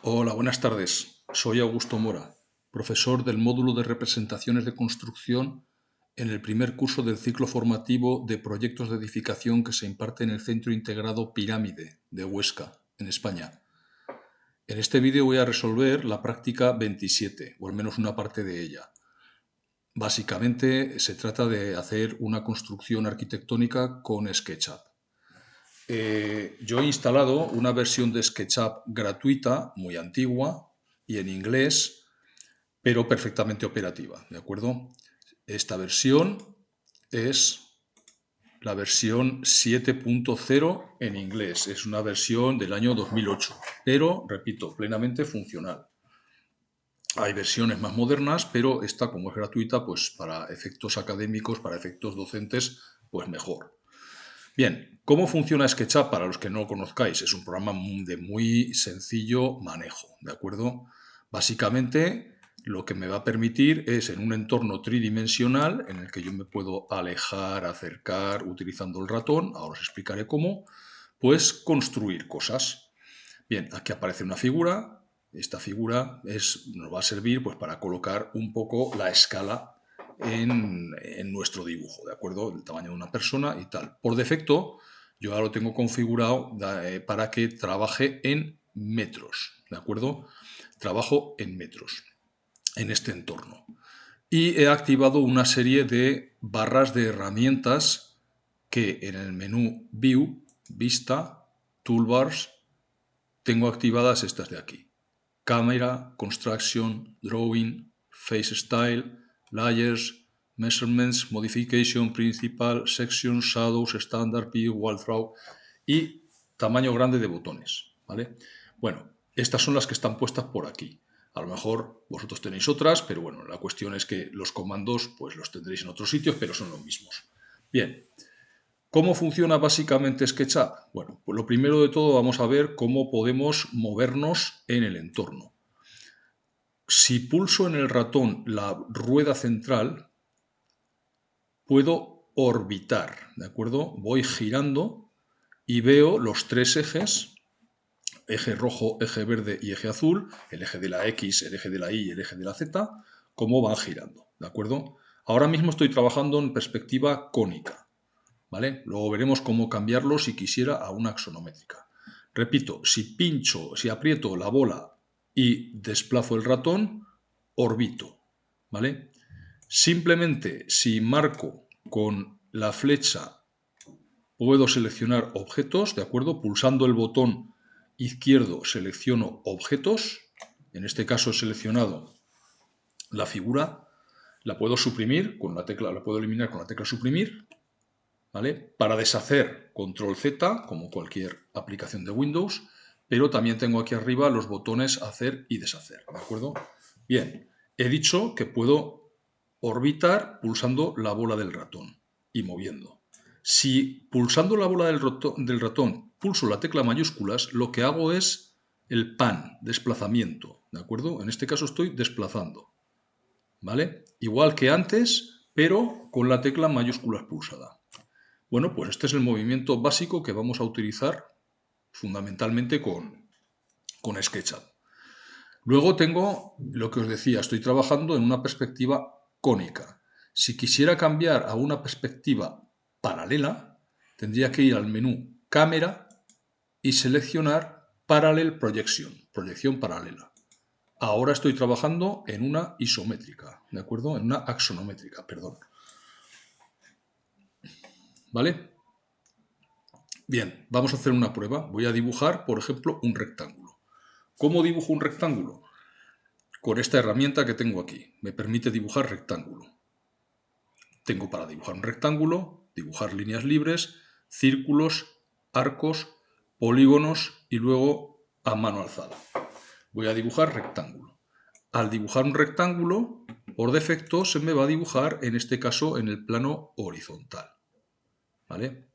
Hola, buenas tardes. Soy Augusto Mora, profesor del módulo de representaciones de construcción en el primer curso del ciclo formativo de proyectos de edificación que se imparte en el Centro Integrado Pirámide de Huesca, en España. En este vídeo voy a resolver la práctica 27, o al menos una parte de ella. Básicamente se trata de hacer una construcción arquitectónica con SketchUp. Yo he instalado una versión de SketchUp gratuita, muy antigua y en inglés, pero perfectamente operativa, ¿de acuerdo? Esta versión es la versión 7.0 en inglés, es una versión del año 2008, pero, repito, plenamente funcional. Hay versiones más modernas, pero esta, como es gratuita, pues para efectos académicos, para efectos docentes, pues mejor. Bien, ¿cómo funciona SketchUp para los que no lo conozcáis? Es un programa de muy sencillo manejo, ¿de acuerdo? Básicamente, lo que me va a permitir es en un entorno tridimensional en el que yo me puedo alejar, acercar utilizando el ratón, ahora os explicaré cómo, pues construir cosas. Bien, aquí aparece una figura. Esta figura nos va a servir pues, para colocar un poco la escala en nuestro dibujo, ¿de acuerdo? El tamaño de una persona y tal. Por defecto, yo ya lo tengo configurado para que trabaje en metros, ¿de acuerdo? Trabajo en metros, en este entorno. Y he activado una serie de barras de herramientas que en el menú View, Vista, Toolbars, tengo activadas estas de aquí. Camera, Construction, Drawing, Face Style, Layers, Measurements, Modification, Principal, Section, Shadows, Standard, View, Wall Throw y tamaño grande de botones, ¿vale? Bueno, estas son las que están puestas por aquí. A lo mejor vosotros tenéis otras, pero bueno, la cuestión es que los comandos pues los tendréis en otros sitios, pero son los mismos. Bien, ¿cómo funciona básicamente SketchUp? Bueno, pues lo primero de todo vamos a ver cómo podemos movernos en el entorno. Si pulso en el ratón la rueda central, puedo orbitar, ¿de acuerdo? Voy girando y veo los tres ejes, eje rojo, eje verde y eje azul, el eje de la X, el eje de la Y y el eje de la Z, cómo van girando, ¿de acuerdo? Ahora mismo estoy trabajando en perspectiva cónica, ¿vale? Luego veremos cómo cambiarlo si quisiera a una axonométrica. Repito, si aprieto la bola y desplazo el ratón, orbito, ¿vale? Simplemente si marco con la flecha puedo seleccionar objetos, ¿de acuerdo? Pulsando el botón izquierdo selecciono objetos, en este caso he seleccionado la figura, la puedo suprimir con la tecla, la puedo eliminar con la tecla suprimir, ¿vale? Para deshacer, control Z, como cualquier aplicación de Windows, pero también tengo aquí arriba los botones hacer y deshacer, ¿de acuerdo? Bien, he dicho que puedo orbitar pulsando la bola del ratón y moviendo. Si pulsando la bola del ratón pulso la tecla mayúsculas, lo que hago es el pan, desplazamiento, ¿de acuerdo? En este caso estoy desplazando, ¿vale? Igual que antes, pero con la tecla mayúsculas pulsada. Bueno, pues este es el movimiento básico que vamos a utilizar fundamentalmente con SketchUp. Luego tengo lo que os decía, estoy trabajando en una perspectiva cónica. Si quisiera cambiar a una perspectiva paralela, tendría que ir al menú Cámara y seleccionar Parallel Projection, proyección paralela. Ahora estoy trabajando en una isométrica, ¿de acuerdo? En una axonométrica, perdón. ¿Vale? Bien, vamos a hacer una prueba. Voy a dibujar, por ejemplo, un rectángulo. ¿Cómo dibujo un rectángulo? Con esta herramienta que tengo aquí. Me permite dibujar rectángulo. Tengo para dibujar un rectángulo, dibujar líneas libres, círculos, arcos, polígonos y luego a mano alzada. Voy a dibujar rectángulo. Al dibujar un rectángulo, por defecto se me va a dibujar, en este caso, en el plano horizontal. ¿Vale?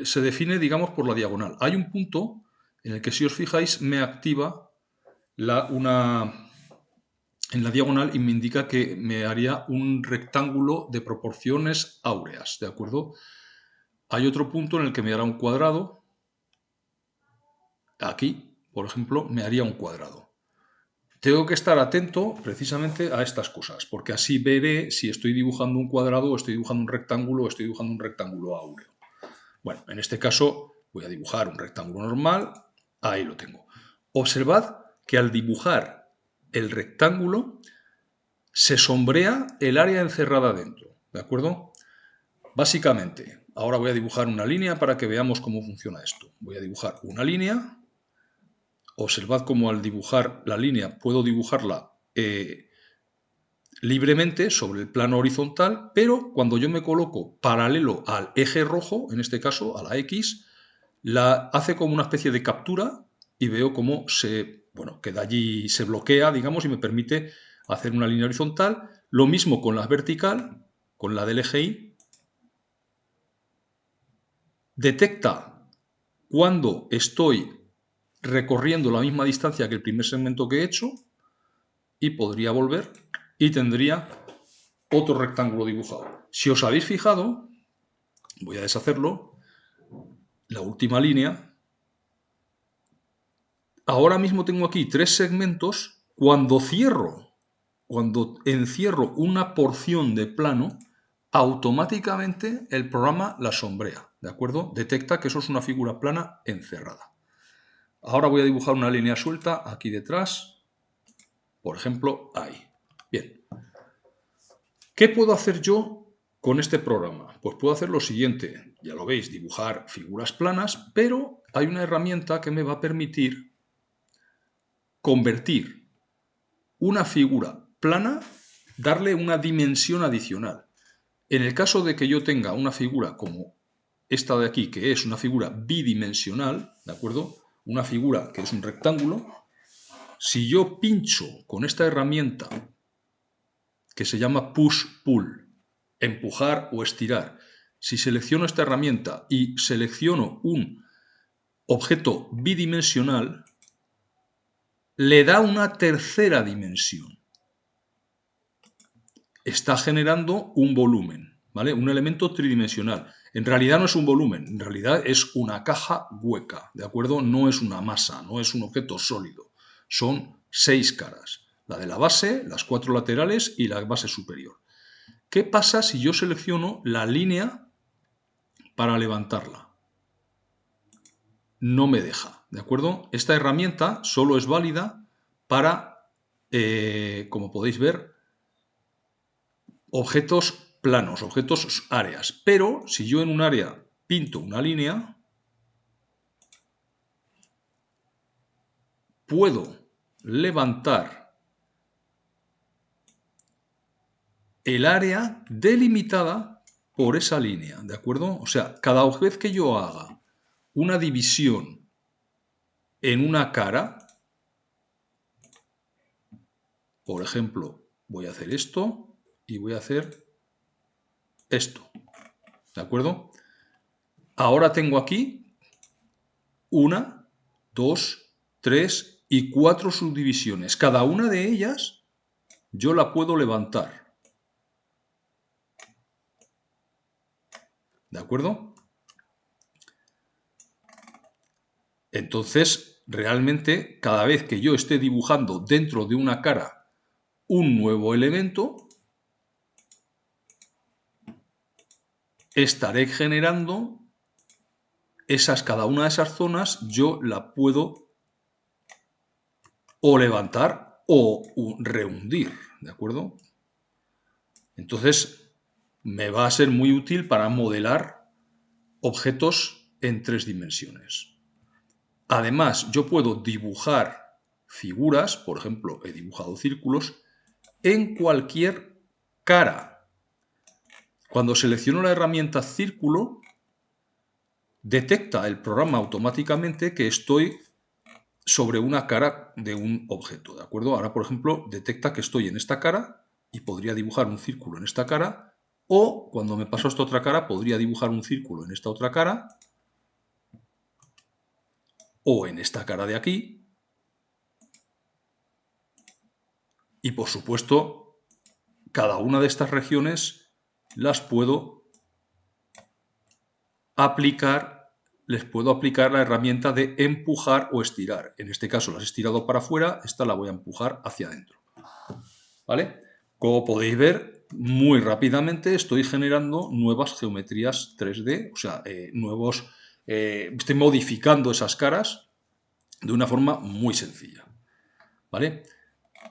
Se define, digamos, por la diagonal. Hay un punto en el que, si os fijáis, me activa en la diagonal y me indica que me haría un rectángulo de proporciones áureas, ¿de acuerdo? Hay otro punto en el que me dará un cuadrado aquí, por ejemplo, me haría un cuadrado. Tengo que estar atento precisamente a estas cosas, porque así veré si estoy dibujando un cuadrado o estoy dibujando un rectángulo o estoy dibujando un rectángulo áureo. Bueno, en este caso voy a dibujar un rectángulo normal, ahí lo tengo. Observad que al dibujar el rectángulo se sombrea el área encerrada dentro, ¿de acuerdo? Básicamente, ahora voy a dibujar una línea para que veamos cómo funciona esto. Voy a dibujar una línea. Observad cómo al dibujar la línea puedo dibujarla libremente sobre el plano horizontal, pero cuando yo me coloco paralelo al eje rojo, en este caso a la X, la hace como una especie de captura y veo cómo queda allí, se bloquea, digamos, y me permite hacer una línea horizontal. Lo mismo con la vertical, con la del eje Y. Detecta cuando estoy recorriendo la misma distancia que el primer segmento que he hecho y podría volver y tendría otro rectángulo dibujado. Si os habéis fijado, voy a deshacerlo, la última línea. Ahora mismo tengo aquí 3 segmentos. Cuando encierro una porción de plano, automáticamente el programa la sombrea, ¿de acuerdo? Detecta que eso es una figura plana encerrada. Ahora voy a dibujar una línea suelta aquí detrás, por ejemplo, ahí. Bien. ¿Qué puedo hacer yo con este programa? Pues puedo hacer lo siguiente, ya lo veis, dibujar figuras planas, pero hay una herramienta que me va a permitir convertir una figura plana, darle una dimensión adicional. En el caso de que yo tenga una figura como esta de aquí, que es una figura bidimensional, ¿de acuerdo? Una figura que es un rectángulo, si yo pincho con esta herramienta que se llama push-pull, empujar o estirar, si selecciono esta herramienta y selecciono un objeto bidimensional, le da una tercera dimensión. Está generando un volumen, ¿vale? Un elemento tridimensional. En realidad no es un volumen, en realidad es una caja hueca, ¿de acuerdo? No es una masa, no es un objeto sólido. Son 6 caras. La de la base, las 4 laterales y la base superior. ¿Qué pasa si yo selecciono la línea para levantarla? No me deja, ¿de acuerdo? Esta herramienta solo es válida para, como podéis ver, objetos planos, objetos áreas. Pero si yo en un área pinto una línea, puedo levantar el área delimitada por esa línea, ¿de acuerdo? O sea, cada vez que yo haga una división en una cara, por ejemplo, voy a hacer esto y voy a hacer esto, ¿de acuerdo? Ahora tengo aquí 1, 2, 3 y 4 subdivisiones. Cada una de ellas yo la puedo levantar, ¿de acuerdo? Entonces, realmente, cada vez que yo esté dibujando dentro de una cara un nuevo elemento, estaré generando cada una de esas zonas, yo la puedo o levantar o rehundir, ¿de acuerdo? Entonces, me va a ser muy útil para modelar objetos en 3 dimensiones. Además, yo puedo dibujar figuras, por ejemplo, he dibujado círculos, en cualquier cara. Cuando selecciono la herramienta círculo, detecta el programa automáticamente que estoy sobre una cara de un objeto, ¿de acuerdo? Ahora, por ejemplo, detecta que estoy en esta cara y podría dibujar un círculo en esta cara, o cuando me paso a esta otra cara, podría dibujar un círculo en esta otra cara, o en esta cara de aquí, y por supuesto, cada una de estas regiones las puedo aplicar les puedo aplicar la herramienta de empujar o estirar. En este caso las he estirado para afuera, esta la voy a empujar hacia adentro. ¿Vale? Como podéis ver, muy rápidamente estoy generando nuevas geometrías 3D, o sea, estoy modificando esas caras de una forma muy sencilla. ¿Vale?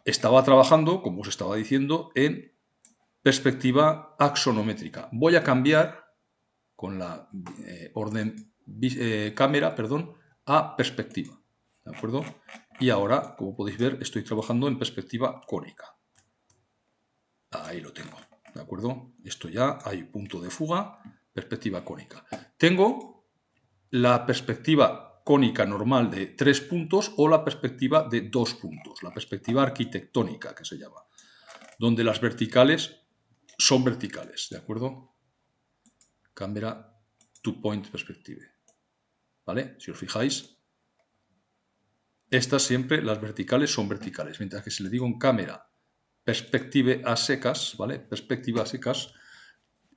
Estaba trabajando, como os estaba diciendo, en perspectiva axonométrica. Voy a cambiar con la cámara, a perspectiva. ¿De acuerdo? Y ahora, como podéis ver, estoy trabajando en perspectiva cónica. Ahí lo tengo. ¿De acuerdo? Esto ya hay punto de fuga, perspectiva cónica. Tengo la perspectiva cónica normal de 3 puntos o la perspectiva de 2 puntos, la perspectiva arquitectónica que se llama, donde las verticales son verticales, ¿de acuerdo? Cámara two-point perspective. ¿Vale? Si os fijáis, estas siempre, las verticales son verticales, mientras que si le digo en cámara perspective a secas, ¿vale? Perspectiva a secas,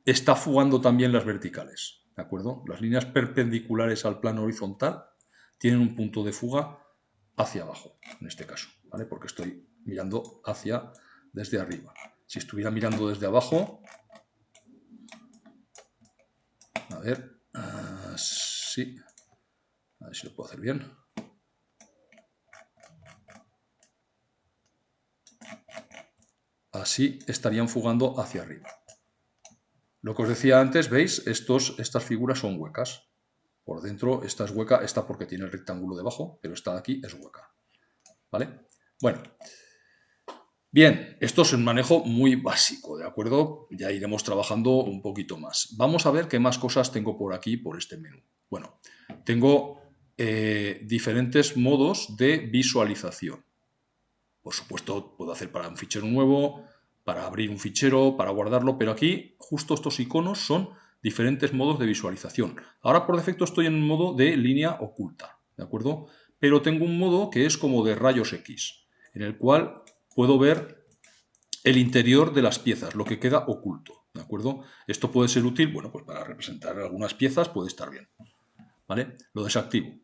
está fugando también las verticales, ¿de acuerdo? Las líneas perpendiculares al plano horizontal tienen un punto de fuga hacia abajo, en este caso, ¿vale? Porque estoy mirando desde arriba. Si estuviera mirando desde abajo, a ver, sí, a ver si lo puedo hacer bien. Así estarían fugando hacia arriba. Lo que os decía antes, ¿veis? Estas figuras son huecas. Por dentro esta es hueca, esta porque tiene el rectángulo debajo, pero esta de aquí es hueca. ¿Vale? Bueno. Bien, esto es un manejo muy básico, ¿de acuerdo? Ya iremos trabajando un poquito más. Vamos a ver qué más cosas tengo por aquí, por este menú. Bueno, tengo diferentes modos de visualización. Por supuesto, puedo hacer para un fichero nuevo, para abrir un fichero, para guardarlo, pero aquí justo estos iconos son diferentes modos de visualización. Ahora por defecto estoy en un modo de línea oculta, ¿de acuerdo? Pero tengo un modo que es como de rayos X, en el cual puedo ver el interior de las piezas, lo que queda oculto, ¿de acuerdo? Esto puede ser útil, bueno, pues para representar algunas piezas puede estar bien, ¿vale? Lo desactivo.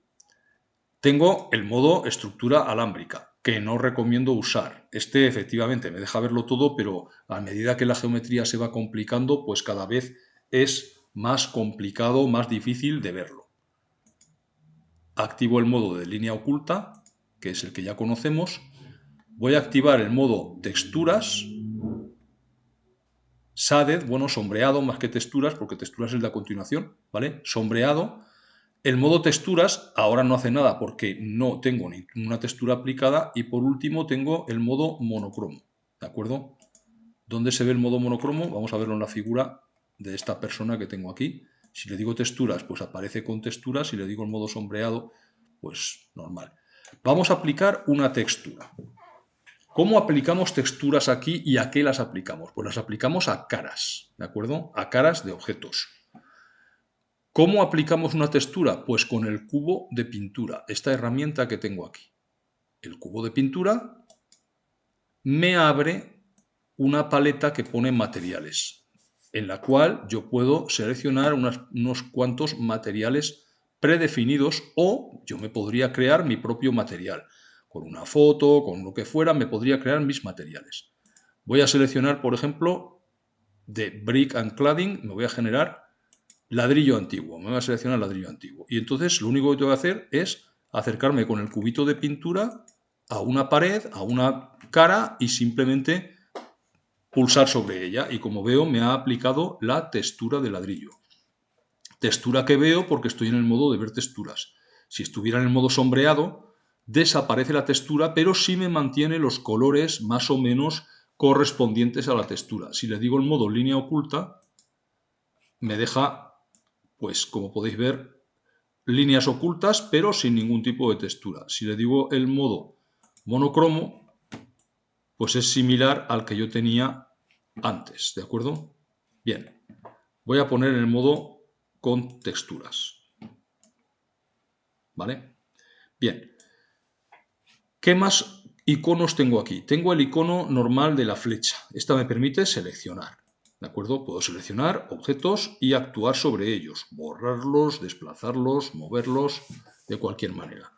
Tengo el modo estructura alámbrica, que no recomiendo usar. Este efectivamente me deja verlo todo, pero a medida que la geometría se va complicando, pues cada vez es más complicado, más difícil de verlo. Activo el modo de línea oculta, que es el que ya conocemos. Voy a activar el modo texturas, shaded, bueno, sombreado más que texturas, porque texturas es la continuación, ¿vale? Sombreado. El modo texturas ahora no hace nada porque no tengo ninguna textura aplicada. Y por último tengo el modo monocromo, ¿de acuerdo? ¿Dónde se ve el modo monocromo? Vamos a verlo en la figura de esta persona que tengo aquí. Si le digo texturas, pues aparece con texturas. Si le digo el modo sombreado, pues normal. Vamos a aplicar una textura. ¿Cómo aplicamos texturas aquí y a qué las aplicamos? Pues las aplicamos a caras, ¿de acuerdo? A caras de objetos. ¿Cómo aplicamos una textura? Pues con el cubo de pintura, esta herramienta que tengo aquí. El cubo de pintura me abre una paleta que pone materiales, en la cual yo puedo seleccionar unos cuantos materiales predefinidos o yo me podría crear mi propio material. Con una foto, con lo que fuera, me podría crear mis materiales. Voy a seleccionar, por ejemplo, de Brick and Cladding, me voy a generar ladrillo antiguo, me voy a seleccionar ladrillo antiguo. Y entonces lo único que tengo que hacer es acercarme con el cubito de pintura a una pared, a una cara y simplemente pulsar sobre ella. Y como veo, me ha aplicado la textura de ladrillo. Textura que veo porque estoy en el modo de ver texturas. Si estuviera en el modo sombreado, desaparece la textura, pero sí me mantiene los colores más o menos correspondientes a la textura. Si le digo el modo línea oculta, me deja, pues como podéis ver, líneas ocultas, pero sin ningún tipo de textura. Si le digo el modo monocromo, pues es similar al que yo tenía antes, ¿de acuerdo? Bien, voy a poner el modo con texturas. ¿Vale? Bien. ¿Qué más iconos tengo aquí? Tengo el icono normal de la flecha. Esta me permite seleccionar. ¿De acuerdo? Puedo seleccionar objetos y actuar sobre ellos, borrarlos, desplazarlos, moverlos, de cualquier manera.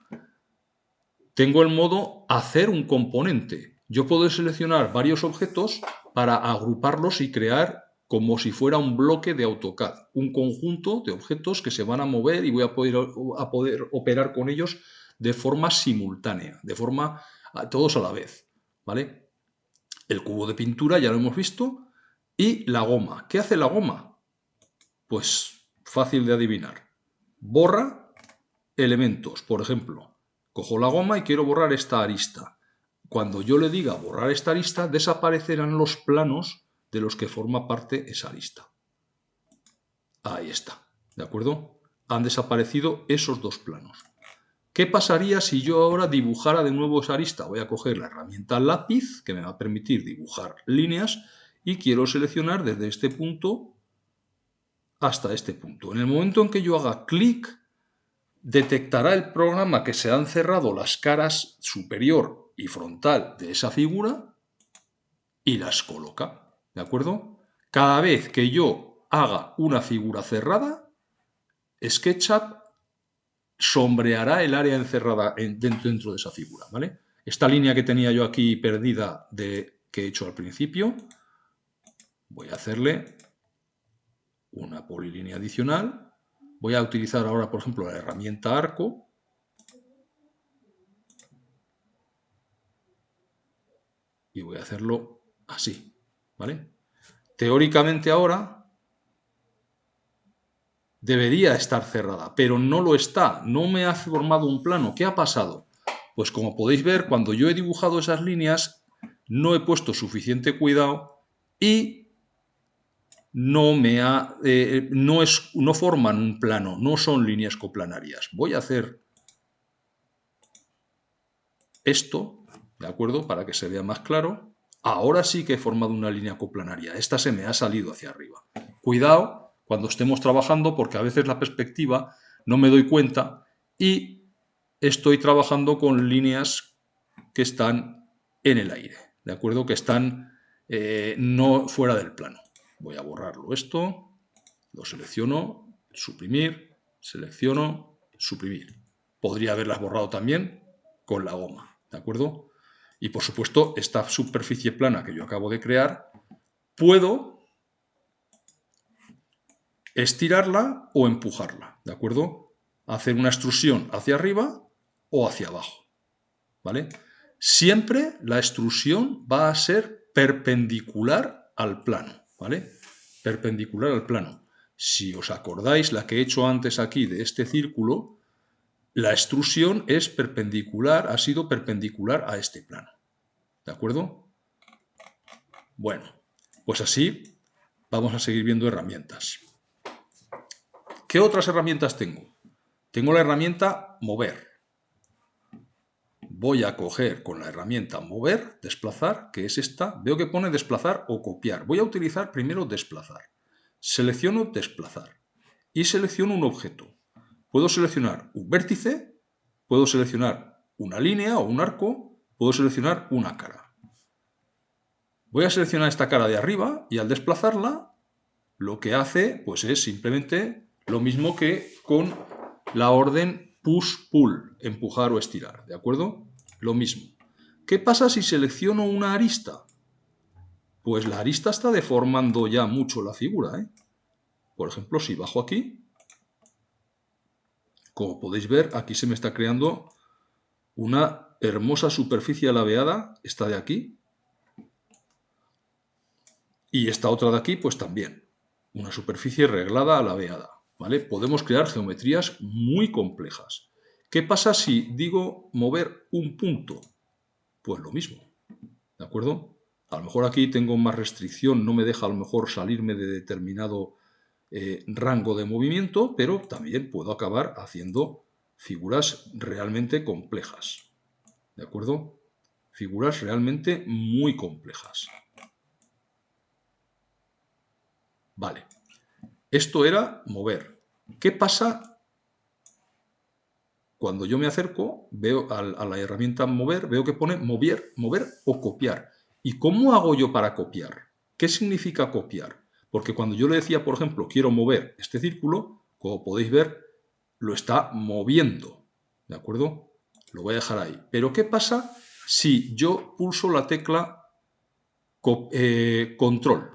Tengo el modo hacer un componente. Yo puedo seleccionar varios objetos para agruparlos y crear como si fuera un bloque de AutoCAD, un conjunto de objetos que se van a mover y voy a poder operar con ellos de forma simultánea, de forma todos a la vez, ¿vale? El cubo de pintura ya lo hemos visto y la goma. ¿Qué hace la goma? Pues fácil de adivinar. Borra elementos, por ejemplo. Cojo la goma y quiero borrar esta arista. Cuando yo le diga borrar esta arista, desaparecerán los planos de los que forma parte esa arista. Ahí está, ¿de acuerdo? Han desaparecido esos dos planos. ¿Qué pasaría si yo ahora dibujara de nuevo esa arista? Voy a coger la herramienta lápiz, que me va a permitir dibujar líneas, y quiero seleccionar desde este punto hasta este punto. En el momento en que yo haga clic, detectará el programa que se han cerrado las caras superior y frontal de esa figura y las coloca, ¿de acuerdo? Cada vez que yo haga una figura cerrada, SketchUp sombreará el área encerrada dentro de esa figura, ¿vale? Esta línea que tenía yo aquí perdida que he hecho al principio, voy a hacerle una polilínea adicional. Voy a utilizar ahora, por ejemplo, la herramienta arco. Y voy a hacerlo así, ¿vale? Teóricamente ahora debería estar cerrada, pero no lo está, no me ha formado un plano. ¿Qué ha pasado? Pues como podéis ver, cuando yo he dibujado esas líneas, no he puesto suficiente cuidado y no forman un plano, no son líneas coplanarias. Voy a hacer esto, ¿de acuerdo? Para que se vea más claro. Ahora sí que he formado una línea coplanaria. Esta se me ha salido hacia arriba. Cuidado cuando estemos trabajando porque a veces la perspectiva no me doy cuenta y estoy trabajando con líneas que están en el aire, ¿de acuerdo? Que están no fuera del plano. Voy a borrarlo esto, lo selecciono, suprimir, selecciono, suprimir. Podría haberlas borrado también con la goma, ¿de acuerdo? Y por supuesto, esta superficie plana que yo acabo de crear, puedo estirarla o empujarla, ¿de acuerdo? Hacer una extrusión hacia arriba o hacia abajo, ¿vale? Siempre la extrusión va a ser perpendicular al plano, ¿vale? Perpendicular al plano. Si os acordáis la que he hecho antes aquí de este círculo, la extrusión es perpendicular, ha sido perpendicular a este plano, ¿de acuerdo? Bueno, pues así vamos a seguir viendo herramientas. ¿Qué otras herramientas tengo? Tengo la herramienta mover. Voy a coger con la herramienta mover, desplazar, que es esta. Veo que pone desplazar o copiar. Voy a utilizar primero desplazar. Selecciono desplazar y selecciono un objeto. Puedo seleccionar un vértice, puedo seleccionar una línea o un arco, puedo seleccionar una cara. Voy a seleccionar esta cara de arriba y al desplazarla, lo que hace pues es simplemente lo mismo que con la orden push-pull, empujar o estirar, ¿de acuerdo? Lo mismo. ¿Qué pasa si selecciono una arista? Pues la arista está deformando ya mucho la figura, ¿eh? Por ejemplo, si bajo aquí, como podéis ver, aquí se me está creando una hermosa superficie alabeada, esta de aquí, y esta otra de aquí, pues también, una superficie reglada alabeada, ¿vale? Podemos crear geometrías muy complejas. ¿Qué pasa si digo mover un punto? Pues lo mismo, ¿de acuerdo? A lo mejor aquí tengo más restricción, no me deja a lo mejor salirme de determinado rango de movimiento, pero también puedo acabar haciendo figuras realmente complejas, ¿de acuerdo? Figuras realmente muy complejas. Vale, esto era mover. ¿Qué pasa cuando yo me acerco, veo a la herramienta mover, veo que pone mover o copiar? ¿Y cómo hago yo para copiar? ¿Qué significa copiar? Porque cuando yo le decía, por ejemplo, quiero mover este círculo, como podéis ver, lo está moviendo, ¿de acuerdo? Lo voy a dejar ahí. Pero ¿qué pasa si yo pulso la tecla control?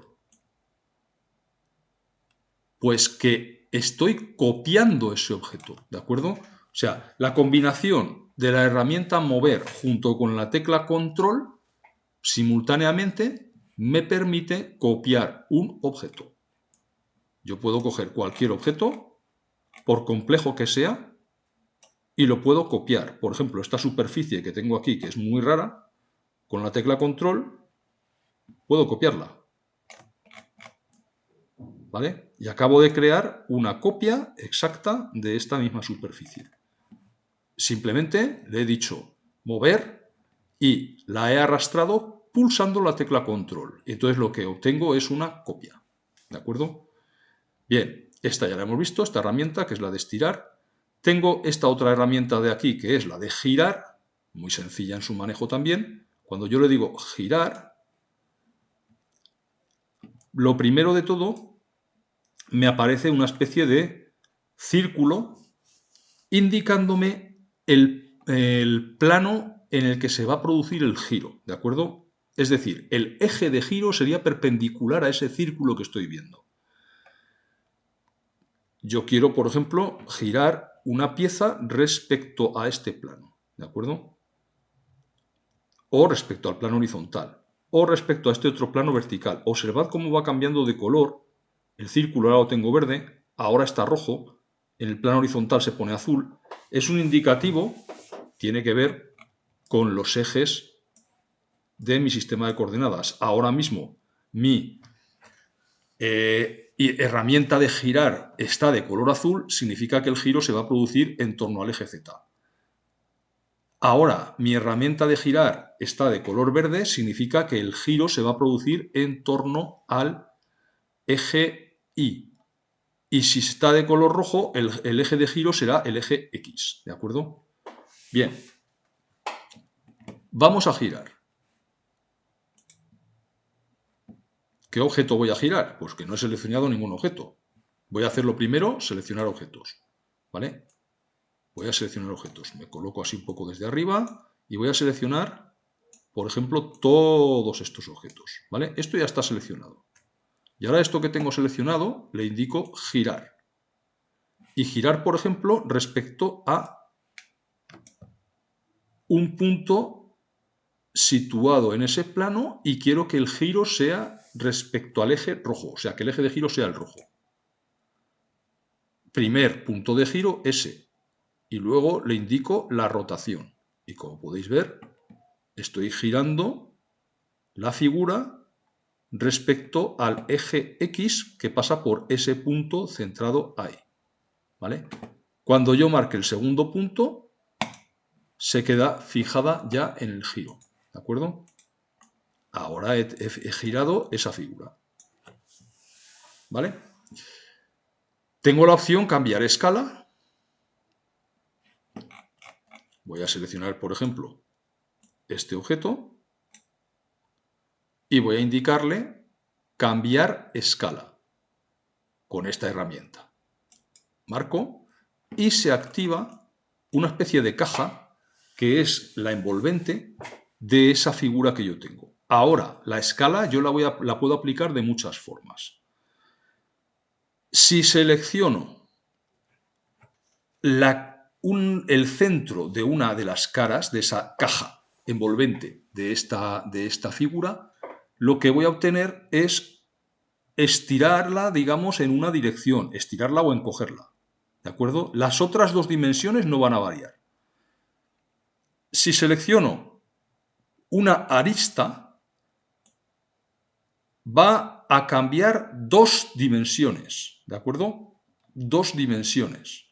Pues que estoy copiando ese objeto, ¿de acuerdo? O sea, la combinación de la herramienta mover junto con la tecla control simultáneamente me permite copiar un objeto. Yo puedo coger cualquier objeto, por complejo que sea, y lo puedo copiar. Por ejemplo, esta superficie que tengo aquí, que es muy rara, con la tecla control puedo copiarla. ¿Vale? Y acabo de crear una copia exacta de esta misma superficie. Simplemente le he dicho mover y la he arrastrado pulsando la tecla control. Entonces lo que obtengo es una copia. ¿De acuerdo? Bien, esta ya la hemos visto, esta herramienta que es la de estirar. Tengo esta otra herramienta de aquí que es la de girar, muy sencilla en su manejo también. Cuando yo le digo girar, lo primero de todo me aparece una especie de círculo indicándome el plano en el que se va a producir el giro, ¿de acuerdo? Es decir, el eje de giro sería perpendicular a ese círculo que estoy viendo. Yo quiero, por ejemplo, girar una pieza respecto a este plano, ¿de acuerdo? O respecto al plano horizontal, o respecto a este otro plano vertical. Observad cómo va cambiando de color. El círculo ahora lo tengo verde, ahora está rojo, en el plano horizontal se pone azul. Es un indicativo, tiene que ver con los ejes de mi sistema de coordenadas. Ahora mismo mi herramienta de girar está de color azul, significa que el giro se va a producir en torno al eje Z. Ahora mi herramienta de girar está de color verde, significa que el giro se va a producir en torno al eje Y. Y si está de color rojo, el eje de giro será el eje X, ¿de acuerdo? Bien, vamos a girar. ¿Qué objeto voy a girar? Pues que no he seleccionado ningún objeto. Voy a hacerlo primero, seleccionar objetos, ¿vale? Voy a seleccionar objetos. Me coloco así un poco desde arriba y voy a seleccionar, por ejemplo, todos estos objetos, ¿vale? Esto ya está seleccionado. Y ahora esto que tengo seleccionado le indico girar. Y girar, por ejemplo, respecto a un punto situado en ese plano y quiero que el giro sea respecto al eje rojo, o sea, que el eje de giro sea el rojo. Primer punto de giro, ese. Y luego le indico la rotación. Y como podéis ver, estoy girando la figura respecto al eje X que pasa por ese punto centrado ahí. ¿Vale? Cuando yo marque el segundo punto, se queda fijada ya en el giro. ¿De acuerdo? Ahora he girado esa figura. ¿Vale? Tengo la opción cambiar escala. Voy a seleccionar, por ejemplo, este objeto y voy a indicarle cambiar escala con esta herramienta. Marco y se activa una especie de caja que es la envolvente de esa figura que yo tengo. Ahora, la escala yo la puedo aplicar de muchas formas. Si selecciono el centro de una de las caras de esa caja envolvente de esta figura, lo que voy a obtener es estirarla, digamos, en una dirección, estirarla o encogerla. ¿De acuerdo? Las otras dos dimensiones no van a variar. Si selecciono una arista, va a cambiar dos dimensiones. ¿De acuerdo? Dos dimensiones.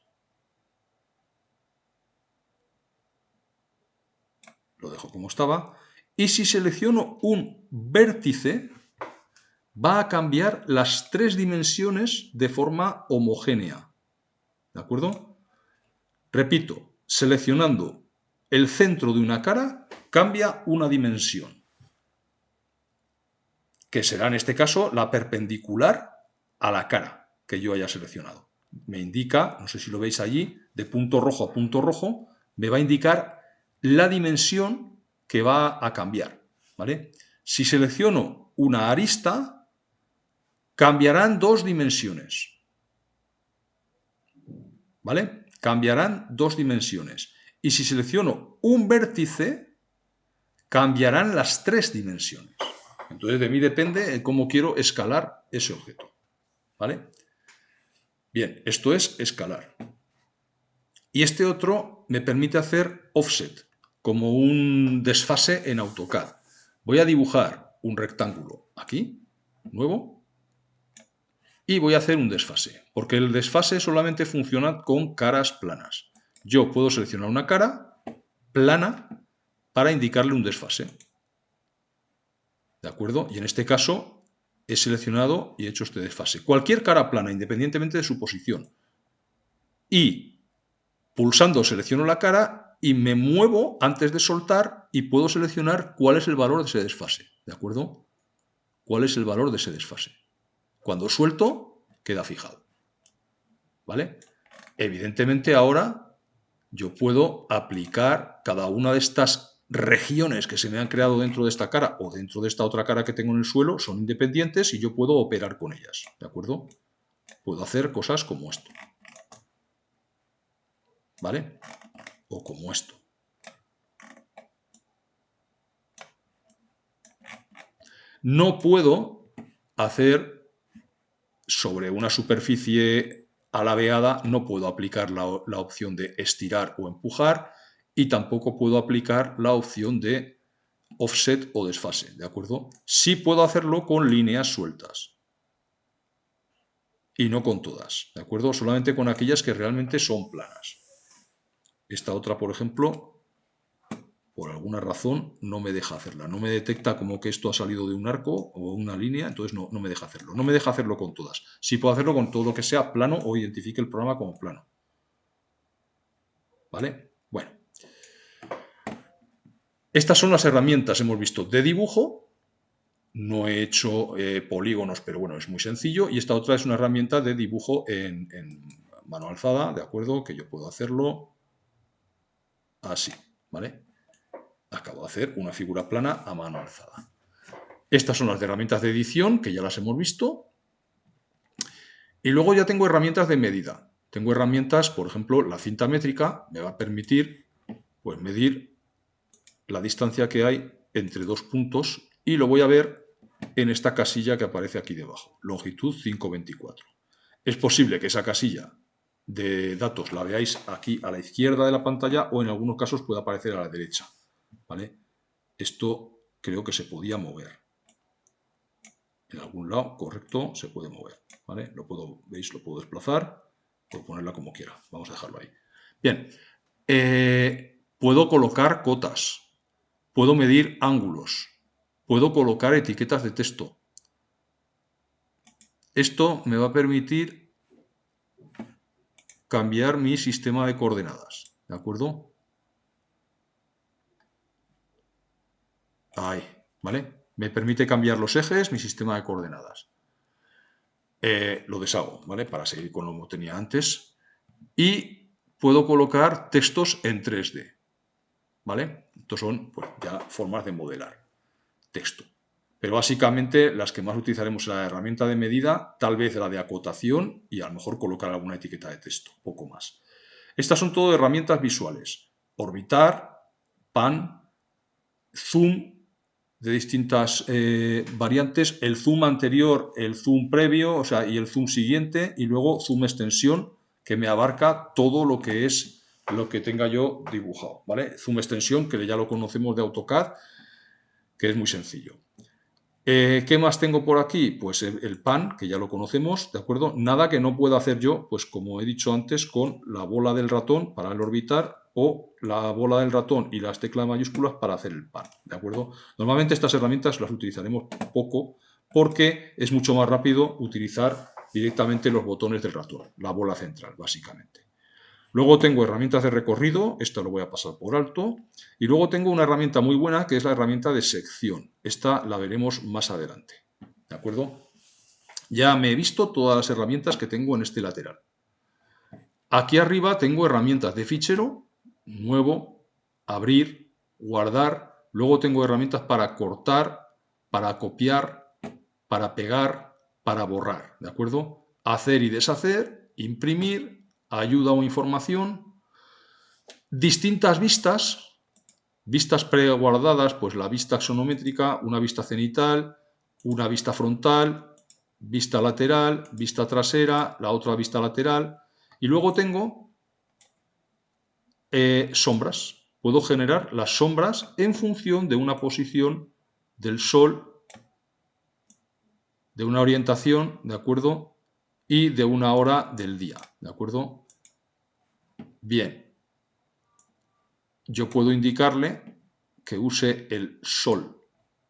Lo dejo como estaba. Y si selecciono un vértice, va a cambiar las tres dimensiones de forma homogénea. ¿De acuerdo? Repito, seleccionando el centro de una cara, cambia una dimensión, que será en este caso la perpendicular a la cara que yo haya seleccionado. Me indica, no sé si lo veis allí, de punto rojo a punto rojo, me va a indicar la dimensión que va a cambiar, ¿vale? Si selecciono una arista, cambiarán dos dimensiones, ¿vale? Cambiarán dos dimensiones. Y si selecciono un vértice, cambiarán las tres dimensiones. Entonces, de mí depende cómo quiero escalar ese objeto, ¿vale? Bien, esto es escalar. Y este otro me permite hacer offset, como un desfase en AutoCAD. Voy a dibujar un rectángulo aquí, nuevo, y voy a hacer un desfase, porque el desfase solamente funciona con caras planas. Yo puedo seleccionar una cara plana para indicarle un desfase. ¿De acuerdo? Y en este caso he seleccionado y he hecho este desfase. Cualquier cara plana, independientemente de su posición. Y pulsando selecciono la cara y me muevo antes de soltar y puedo seleccionar cuál es el valor de ese desfase. ¿De acuerdo? ¿Cuál es el valor de ese desfase? Cuando suelto, queda fijado. ¿Vale? Evidentemente ahora yo puedo aplicar cada una de estas regiones que se me han creado dentro de esta cara o dentro de esta otra cara que tengo en el suelo, son independientes y yo puedo operar con ellas. ¿De acuerdo? Puedo hacer cosas como esto. ¿Vale? O como esto. No puedo hacer sobre una superficie alabeada, no puedo aplicar la opción de estirar o empujar y tampoco puedo aplicar la opción de offset o desfase, ¿de acuerdo? Sí puedo hacerlo con líneas sueltas y no con todas, ¿de acuerdo? Solamente con aquellas que realmente son planas. Esta otra, por ejemplo, por alguna razón no me deja hacerla. No me detecta como que esto ha salido de un arco o una línea, entonces no me deja hacerlo. No me deja hacerlo con todas. Sí puedo hacerlo con todo lo que sea plano o identifique el programa como plano. ¿Vale? Bueno. Estas son las herramientas, hemos visto, de dibujo. No he hecho polígonos, pero bueno, es muy sencillo. Y esta otra es una herramienta de dibujo en mano alzada, ¿de acuerdo? Que yo puedo hacerlo así, ¿vale? Acabo de hacer una figura plana a mano alzada. Estas son las herramientas de edición, que ya las hemos visto. Y luego ya tengo herramientas de medida. Tengo herramientas, por ejemplo, la cinta métrica me va a permitir pues, medir la distancia que hay entre dos puntos y lo voy a ver en esta casilla que aparece aquí debajo, longitud 524. Es posible que esa casilla de datos la veáis aquí a la izquierda de la pantalla o en algunos casos puede aparecer a la derecha, ¿vale? Esto creo que se podía mover. En algún lado, correcto, se puede mover, ¿vale? ¿Veis? Lo puedo desplazar, puedo ponerla como quiera. Vamos a dejarlo ahí. Bien, puedo colocar cotas, puedo medir ángulos, puedo colocar etiquetas de texto. Esto me va a permitir cambiar mi sistema de coordenadas, ¿de acuerdo? Ahí, ¿vale? Me permite cambiar los ejes, mi sistema de coordenadas. Lo deshago, ¿vale? Para seguir con lo que tenía antes. Y puedo colocar textos en 3D, ¿vale? Estos son pues, ya formas de modelar texto. Pero básicamente las que más utilizaremos en la herramienta de medida, tal vez la de acotación y a lo mejor colocar alguna etiqueta de texto, poco más. Estas son todo herramientas visuales. Orbitar, pan, zoom de distintas variantes, el zoom anterior, el zoom previo, o sea, y el zoom siguiente, y luego zoom extensión, que me abarca todo lo que es lo que tenga yo dibujado, ¿vale? Zoom extensión, que ya lo conocemos de AutoCAD, que es muy sencillo. ¿Qué más tengo por aquí? Pues el pan, que ya lo conocemos, ¿de acuerdo? Nada que no pueda hacer yo, pues como he dicho antes, con la bola del ratón para el orbitar o la bola del ratón y las teclas mayúsculas para hacer el pan, ¿de acuerdo? Normalmente estas herramientas las utilizaremos poco porque es mucho más rápido utilizar directamente los botones del ratón, la bola central, básicamente. Luego tengo herramientas de recorrido, esta lo voy a pasar por alto, y luego tengo una herramienta muy buena que es la herramienta de sección. Esta la veremos más adelante, ¿de acuerdo? ya me he visto todas las herramientas que tengo en este lateral. Aquí arriba tengo herramientas de fichero, nuevo, abrir, guardar. Luego tengo herramientas para cortar, para copiar, para pegar, para borrar, ¿de acuerdo? Hacer y deshacer, imprimir, ayuda o información, distintas vistas, vistas preguardadas, pues la vista axonométrica, una vista cenital, una vista frontal, vista lateral, vista trasera, la otra vista lateral, y luego tengo sombras. Puedo generar las sombras en función de una posición del sol, de una orientación, ¿de acuerdo? Y de una hora del día, ¿de acuerdo? Bien, yo puedo indicarle que use el sol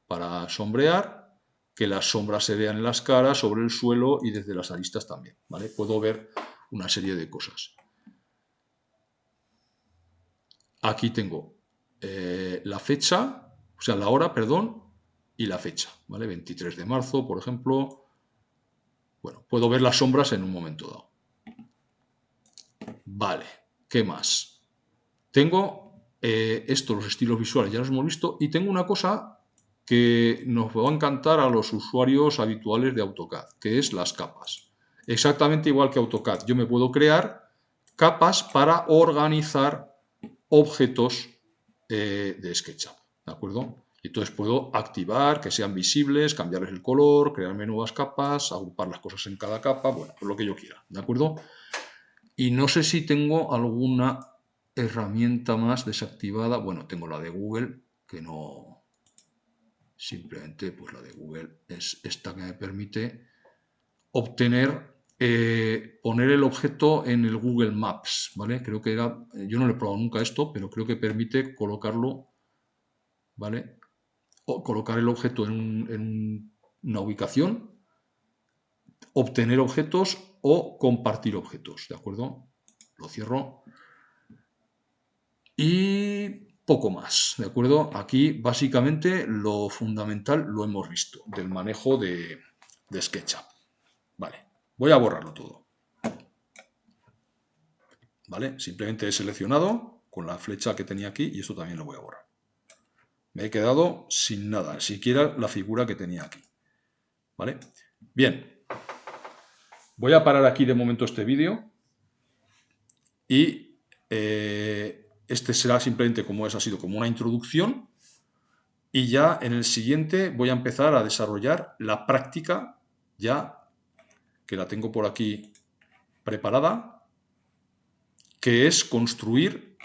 para sombrear, que las sombras se vean en las caras, sobre el suelo y desde las aristas también, ¿vale? Puedo ver una serie de cosas. Aquí tengo la fecha, o sea, la hora, perdón, y la fecha, ¿vale? 23 de marzo, por ejemplo. Bueno, puedo ver las sombras en un momento dado. Vale, ¿qué más? Tengo los estilos visuales, ya los hemos visto, y tengo una cosa que nos va a encantar a los usuarios habituales de AutoCAD, que es las capas. Exactamente igual que AutoCAD, yo me puedo crear capas para organizar objetos de SketchUp, ¿de acuerdo? Y entonces puedo activar, que sean visibles, cambiarles el color, crearme nuevas capas, agrupar las cosas en cada capa, bueno, pues lo que yo quiera, ¿de acuerdo? Y no sé si tengo alguna herramienta más desactivada. Bueno, tengo la de Google, que no... Simplemente, pues la de Google es esta que me permite obtener, poner el objeto en el Google Maps, ¿vale? Creo que era... Yo no le he probado nunca esto, pero creo que permite colocarlo, ¿vale? O colocar el objeto en una ubicación, obtener objetos o compartir objetos, ¿de acuerdo? Lo cierro. Y poco más, ¿de acuerdo? Aquí básicamente lo fundamental lo hemos visto, del manejo de SketchUp. Vale, voy a borrarlo todo. ¿Vale? Simplemente he seleccionado con la flecha que tenía aquí y esto también lo voy a borrar. Me he quedado sin nada, siquiera la figura que tenía aquí. ¿Vale? Bien, voy a parar aquí de momento este vídeo y este será simplemente como ha sido como una introducción. Y ya en el siguiente voy a empezar a desarrollar la práctica, ya que la tengo por aquí preparada, que es construir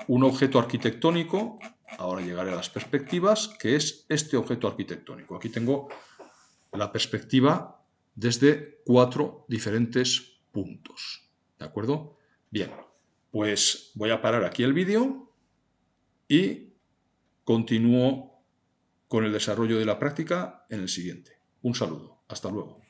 un objeto arquitectónico. Ahora llegaré a las perspectivas, que es este objeto arquitectónico. Aquí tengo la perspectiva desde 4 diferentes puntos. ¿De acuerdo? Bien, pues voy a parar aquí el vídeo y continúo con el desarrollo de la práctica en el siguiente. Un saludo. Hasta luego.